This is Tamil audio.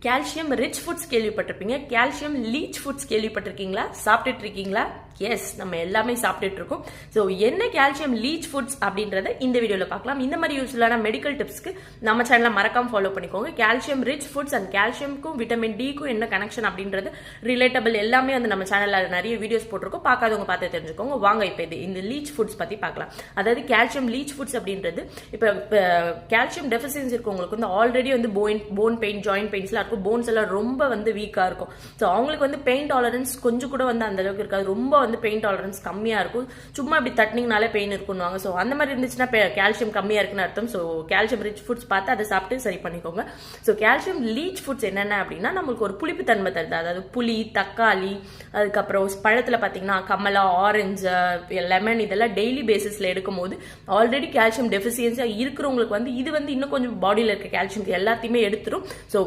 கால்சியம் ரிச் ஃபுட்ஸ் கேள்விப்பட்டிருப்பீங்க. கால்சியம் லீச் ஃபுட்ஸ் கேள்விப்பட்டிருக்கீங்களா? சாப்பிட்டுட்டு இருக்கீங்களா? எஸ், நம்ம எல்லாமே சாப்பிட்டுட்டு இருக்கோம். ஸோ என்ன கால்சியம் லீச் ஃபுட்ஸ் அப்படின்றத இந்த வீடியோவில் பார்க்கலாம். இந்த மாதிரி யூஸ்ஃபுல்லான மெடிக்கல் டிப்ஸ்க்கு நம்ம சேனலை மறக்காம ஃபாலோ பண்ணிக்கோங்க. கால்சியம் ரிச் ஃபுட்ஸ் அண்ட் கால்சியம்க்கும் விட்டமின் டிக்கும் என்ன கனெக்ஷன் அப்படின்றது ரிலேட்டபிள் எல்லாமே வந்து நம்ம சேனலில் நிறைய வீடியோஸ் போட்டிருக்கோம். பார்க்காதவங்க பார்த்து தெரிஞ்சுக்கோங்க. வாங்க இப்போ இந்த லீச் ஃபுட்ஸ் பற்றி பார்க்கலாம். அதாவது கால்சியம் லீச் ஃபுட்ஸ் அப்படின்றது இப்போ கால்சியம் டெஃபிஷியன்சி இருக்கவங்களுக்கு வந்து ஆல்ரெடி வந்து போன் பெயின், ஜாயிண்ட் பெயின்ஸ்லாம் இருக்கும். போன்ஸ் எல்லாம் ரொம்ப வந்து வீக்காக இருக்கும். ஸோ அவங்களுக்கு வந்து பெயின் டாலரன்ஸ் கொஞ்சம் கூட வந்து அந்த அளவுக்கு இருக்காது. ரொம்ப வந்து பெயின் டாலரன்ஸ் கம்மியா இருக்கும். சும்மா இப்படி தட்டினீங்கனாலே பெயின் இருக்குன்னுவாங்க. ஸோ அந்த மாதிரி இருந்துச்சுன்னா கால்சியம் கம்மியா இருக்குன்னு அர்த்தம். ஸோ கால்சியம் ரிச் ஃபுட்ஸ் பார்த்து அதை சாப்பிட்டு சரி பண்ணிக்கோங்க. ஸோ கால்சியம் லீச் ஃபுட்ஸ் என்னென்ன அப்படின்னா நம்மளுக்கு ஒரு புளிப்பு தன்மை தருது. அதாவது புளி, தக்காளி, அதுக்கப்புறம் பழத்துல பார்த்தீங்கன்னா கமலா, ஆரஞ்சு, லெமன் இதெல்லாம் டெய்லி பேசிஸ்ல எடுக்கும் போது ஆல்ரெடி கால்சியம் டெஃபிஷியன்சியா இருக்கிறவங்களுக்கு வந்து இது வந்து இன்னும் கொஞ்சம் பாடியில் இருக்க கால்சியம் எல்லாத்தையுமே எடுத்துரும். ஸோ